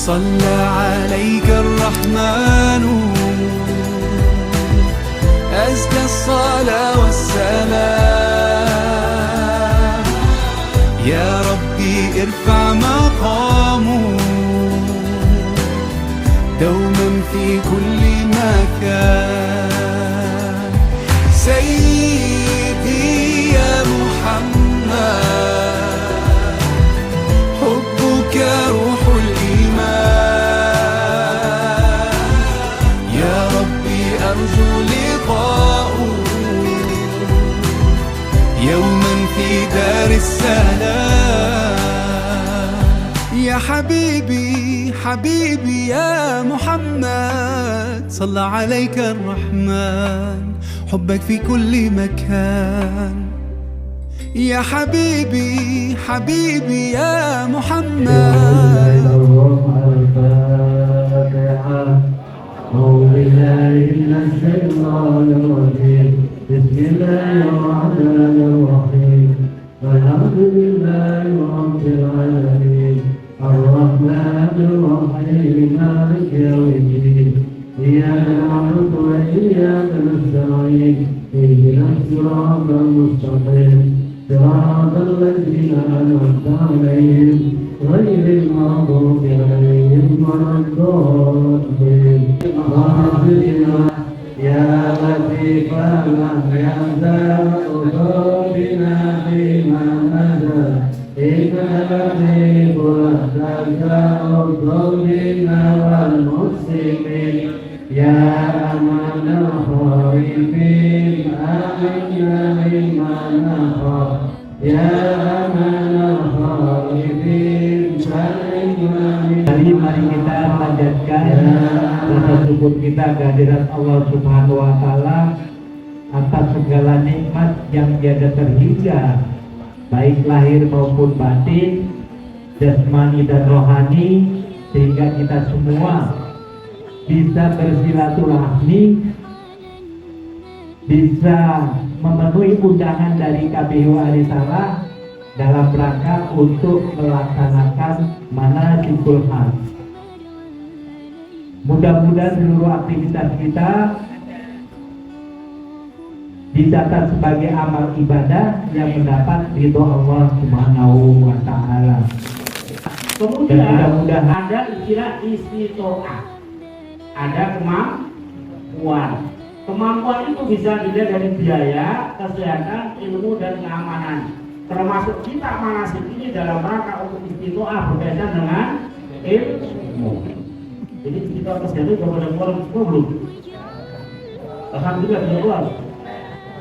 صلى عليك الرحمن أزكى الصلاة والسلام يا ربي ارفع مقامه دوما في كل مكان سيدي يا محمد حبك روح الإيمان يا ربي أرجو لقاءه يوما في دار السلام يا حبيبي حبيبي يا محمد صلى عليك الرحمن حبك في كل مكان يا حبيبي حبيبي يا محمد أعوذ بالله من الشيطان الرجيم بسم الله الرحمن الرحيم الحمد لله رب العالمين الرحمن الرحيم مالك يوم الدين إياك نعبد وإياك نستعين اهدنا الصراط المستقيم صراط الذين أنعمت عليهم غير المغضوب عليهم ولا الضالين يا لطيفا يا ذا قلوبنا فيما نزل إنك لطيف تشاء قلوبنا والمسلمين يا أمان الخائفين آمنا مما نخاف يا أمان الخائفين سلمنا Mari kita panjatkan rasa syukur kita kehadirat Allah Subhanahu wa taala atas segala nikmat yang tiada terhingga baik lahir maupun batin, jasmani dan rohani, sehingga kita semua bisa bersilaturahmi, bisa memenuhi undangan dari KPU Arisalah dalam rangka untuk melaksanakan manasikul hajj. Mudah-mudahan seluruh aktivitas kita dicatat sebagai amal ibadah yang mendapat ridho Allah Subhanahu wa taala. Kemudian mudah-mudahan ada istilah istitoah, ada kemampuan. Kemampuan itu bisa dilihat dari biaya, kesehatan, ilmu dan keamanan. Termasuk kita manasik ini dalam rangka untuk istitoah berkaitan dengan ilmu. Jadi istitoah kesehatan kepada orang belum. Alhamdulillah tidak keluar.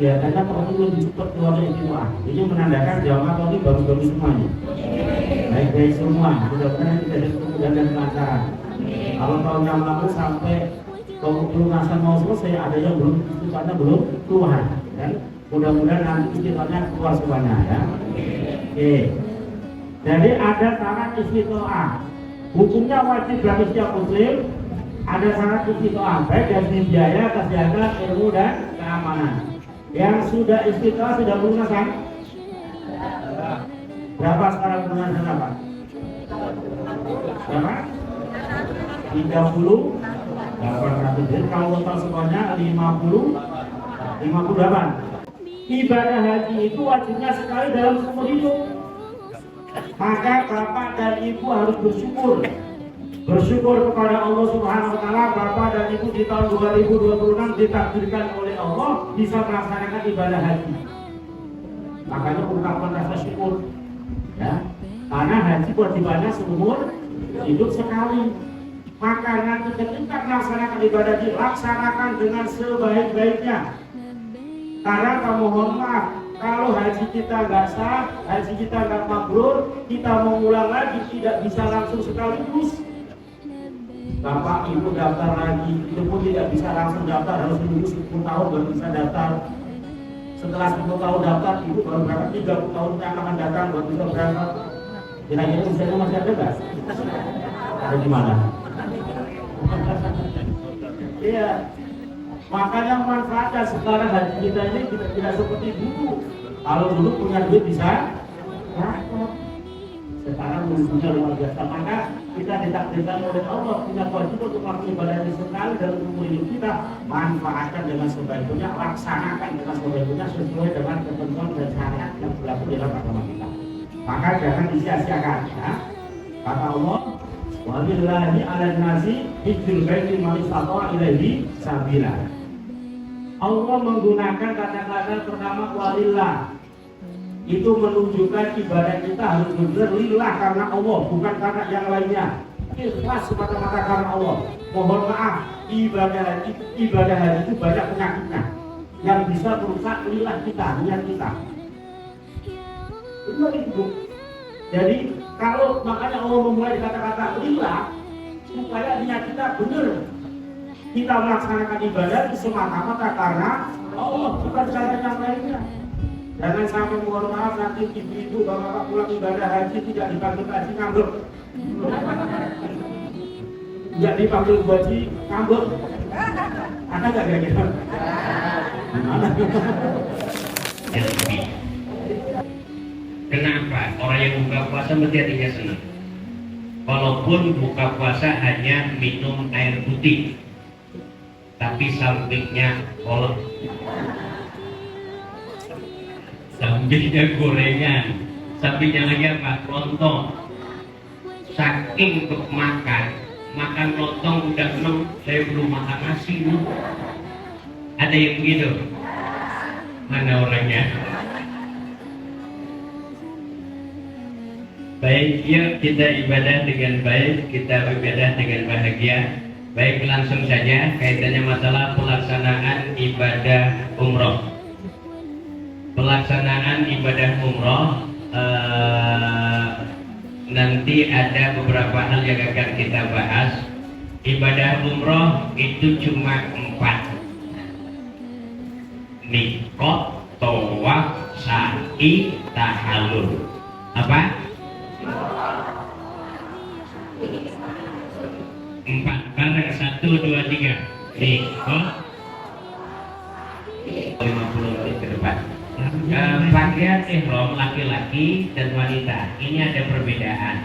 Ya, karena perlu cepat keluarnya istitoah. Ini menandakan jamaah ini baru-baru semuanya. Baik-baik semua. Mudah-mudahan kita ada kemudahan dan kelancaran. Kalau tahun yang lalu sampai pelunasan mau selesai, ada yang belum istitoahnya belum keluar. Kan? Mudah-mudahan nanti istitoahnya keluar semuanya ya. Oke. Jadi ada syarat istitoah. Hukumnya wajib bagi setiap muslim. Ada syarat istitoah baik dari biaya, kesehatan, ilmu dan keamanan. Yang sudah istitoah sudah lunasan? Berapa sekarang lunasan berapa? Berapa? 30 800. Jadi kalau total semuanya 58. Ibadah haji itu wajibnya sekali dalam seumur hidup. Maka bapak dan ibu harus bersyukur kepada Allah Subhanahu wa taala. Bapak dan ibu di tahun 2026 ditakdirkan oleh Allah bisa melaksanakan ibadah haji. Makanya ungkapan rasa syukur ya. Karena haji kewajibannya seumur hidup sekali. Maka nanti ketika melaksanakan ibadah haji, laksanakan dengan sebaik-baiknya. Karena kamu mohon maaf, kalau haji kita nggak sah, haji kita nggak mabrur, kita mau ulang lagi tidak bisa langsung sekaligus. Bapak ibu daftar lagi, itu pun tidak bisa langsung daftar, harus menunggu 10 tahun baru bisa daftar. Setelah 10 tahun daftar, ibu baru berangkat 30 tahun yang akan datang baru bisa berangkat. Kira-kira usianya masih ada nggak? Ada di mana? Iya. Makanya manfaatkan sekarang haji kita ini tidak seperti dulu. Kalau dulu punya duit bisa, sekarang punya luar biasa. Maka kita ditakdirkan oleh Allah, kita wajib untuk melakukan ibadah ini sekali dalam umur hidup kita, manfaatkan dengan sebaik-baiknya, laksanakan dengan sebaik-baiknya sesuai dengan ketentuan dan syariat yang berlaku di dalam agama kita. Maka jangan disia-siakan, ya. Kata Allah, walillahi 'alan nasi hijjul baiti man istata'a ilaihi sabila. Allah menggunakan kata-kata pertama walillah. Itu menunjukkan ibadah kita harus benar lillah karena Allah, bukan karena yang lainnya. Ikhlas semata-mata karena Allah. Mohon maaf, ibadah haji itu banyak penyakitnya yang bisa merusak lillah kita, niat kita. Itu. Jadi kalau makanya Allah memulai kata-kata lillah supaya niat kita benar. Kita melaksanakan ibadah itu semata-mata karena Allah, bukan karena yang lainnya. Jangan sampai mohon maaf nanti ibu-ibu bapak-bapak pulang ibadah haji tidak dipanggil haji ngambek, tidak dipanggil haji ngambek. Ada nggak kayak gitu? Gimana? Kenapa orang yang buka puasa mesti hatinya senang? Walaupun buka puasa hanya minum air putih, tapi sampingnya kolak, sampingnya gorengan, sampingnya lagi apa? Lontong. Saking untuk makan lontong udah seneng, saya belum makan nasi nih. Ada yang begitu? Mana orangnya? Baik, yuk kita ibadah dengan baik, kita ibadah dengan bahagia. Baik, langsung saja kaitannya masalah pelaksanaan ibadah umroh. Pelaksanaan ibadah umroh nanti ada beberapa hal yang akan kita bahas. Ibadah umroh itu cuma 4: mikot, tawaf, sa'i, tahallul. Apa? 4 bareng 1, 2, 3. Mikot 50 menit ke depan. Pakaian ihram laki-laki dan wanita ini ada perbedaan.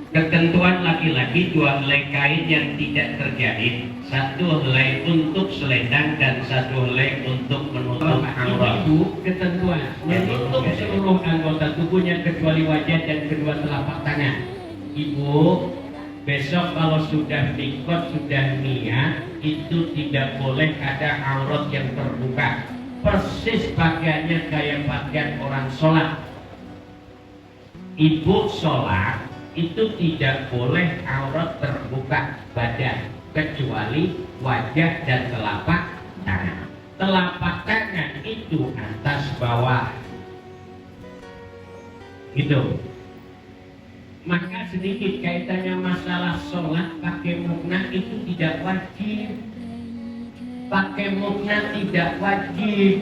Ketentuan laki-laki 2 helai kain yang tidak terjahit, 1 helai untuk selendang dan 1 helai untuk menutup aurat. Itu ketentuan menutup seluruh anggota tubuhnya kecuali wajah dan kedua telapak tangan. Ibu, besok kalau sudah mikot, sudah niat, itu tidak boleh ada aurat yang terbuka. Persis pakaiannya kayak pakaian orang sholat. Ibu sholat itu tidak boleh aurat terbuka badan kecuali wajah dan telapak tangan. Telapak tangan itu atas bawah. Gitu. Maka sedikit kaitannya masalah sholat pakai mukna itu tidak wajib. Pakai mukna tidak wajib.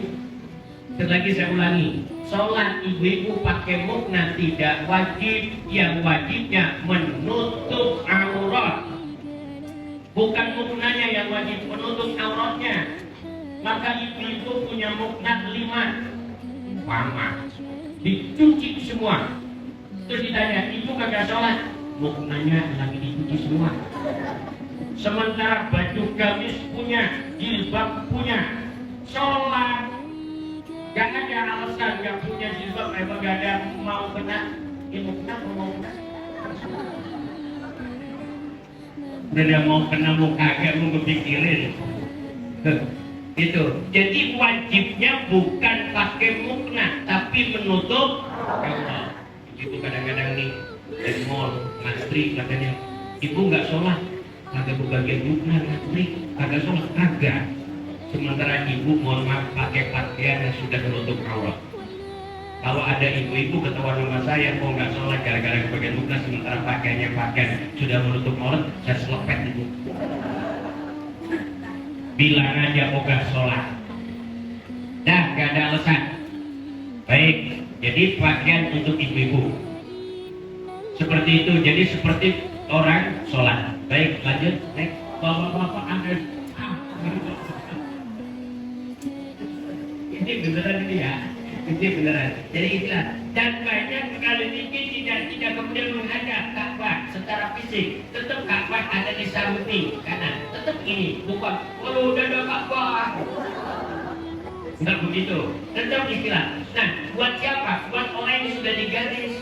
Lagi saya ulangi, sholat ibu-ibu pakai mukna tidak wajib. Yang wajibnya menutup aurat, bukan muknanya yang wajib, menutup auratnya. Maka ibu-ibu punya mukna 5, mama dicuci semua. Terus ditanya, ibu kagak sholat? Muknanya lagi dicuci semua. Sementara baju gamis punya, jilbab punya, sholat gak ada alasan gak punya jilbab, emang gak ada mau kena, mau kena. Udah mau kena mau kagak mau kepikirin. Gitu. Jadi wajibnya bukan pakai mukna, tapi menutup aurat. Itu kadang-kadang nih dari mall ngantri katanya, ibu nggak sholat, kagak berbagian mukna ngantri, kagak sholat, kagak. Sementara ibu mohon maaf pakai pakaian yang sudah menutup aurat. Kalau ada ibu-ibu ketahuan sama saya, kok nggak sholat gara-gara kebagian mukna, sementara pakaiannya pakaian sudah menutup aurat, saya selepet ibu. Bilang aja ogah sholat. Dah gak ada alasan. Baik, jadi pakaian untuk ibu-ibu seperti itu. Jadi seperti orang sholat. Baik, lanjut. Baik, bapak-bapak Anda. Ini beneran ini ya. Ini beneran. Jadi itulah. Dan banyak sekali ini tidak kemudian menghadap Ka'bah secara fisik, tetap Ka'bah ada di samping kanan, tetap ini, bukan kalau udah ada Ka'bah. Enggak begitu, tetap istilah. Nah, buat siapa? Buat orang yang sudah digaris.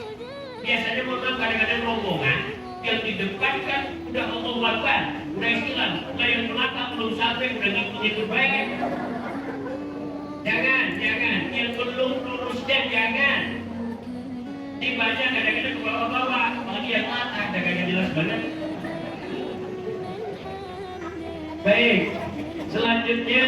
Biasanya memang kadang-kadang rombongan yang di depan kan udah Allahu Akbar, udah istilah, udah yang belakang belum sampai udah ngikut baik. Jangan, yang belum lurusnya jangan. Dibaca kadang-kadang ke bawah-bawah, apalagi yang latah, kadang-kadang jelas banget. Baik, selanjutnya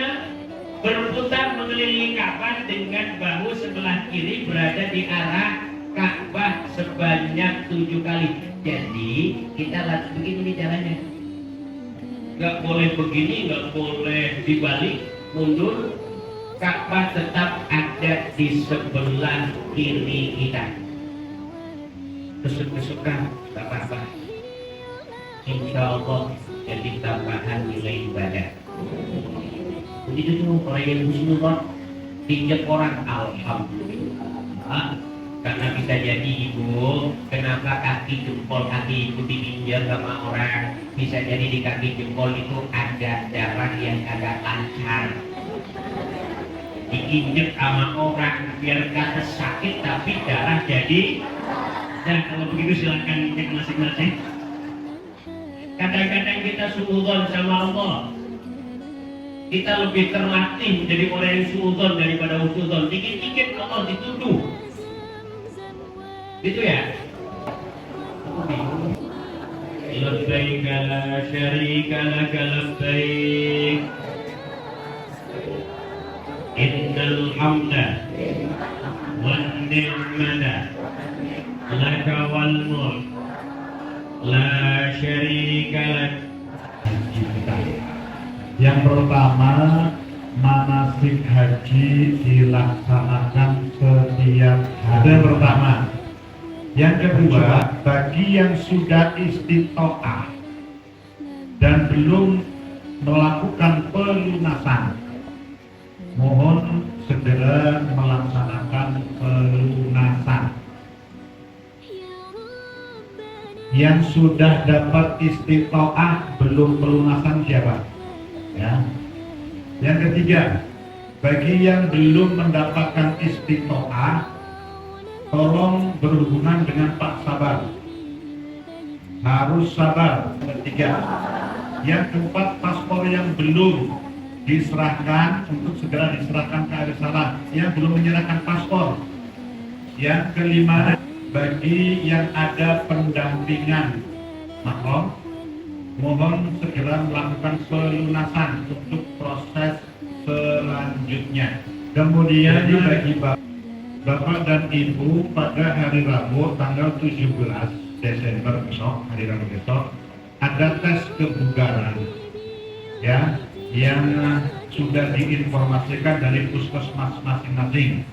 berputar mengelilingi Ka'bah dengan bahu sebelah kiri berada di arah Ka'bah sebanyak 7 kali. Jadi kita lihat begini nih caranya. Nggak boleh begini, nggak boleh dibalik, mundur. Ka'bah tetap ada di sebelah kiri kita. Kesuk-kesukan, tak apa-apa. Insya Allah jadi tambahan nilai ibadah. Begitu tuh orang yang muslim pinjam orang, alhamdulillah. Karena bisa jadi ibu, kenapa kaki jempol kaki ibu dipinjam sama orang? Bisa jadi di kaki jempol itu ada darah yang agak lancar. Diinjek sama orang biar kata sakit tapi darah jadi. Nah kalau begitu silakan cek masing-masing. Kadang-kadang kita suudzon sama Allah, kita lebih terlatih jadi orang yang suudzon daripada husnudzon. Dikit-dikit Allah dituduh, gitu ya. Labbaik la syarika lak labbaik innal hamda wan ni'mata laka wal mulk la syarika lak. Yang pertama, manasik haji dilaksanakan setiap hari. Yang pertama. Yang kedua, bagi yang sudah istitoah dan belum melakukan pelunasan, mohon segera melaksanakan pelunasan. Yang sudah dapat istitoah belum pelunasan siapa? Ya. Yang ketiga, bagi yang belum mendapatkan istitoah, tolong berhubungan dengan Pak Sabar. Harus sabar. Ketiga. Yang keempat, paspor yang belum diserahkan untuk segera diserahkan ke Arisalah yang belum menyerahkan paspor. Yang kelima, bagi yang ada pendampingan mahram, mohon segera melakukan pelunasan untuk proses selanjutnya. Kemudian bagi Bapak dan Ibu pada hari Rabu tanggal 17 Desember besok, hari Rabu besok, ada tes kebugaran ya yang sudah diinformasikan dari puskesmas masing-masing.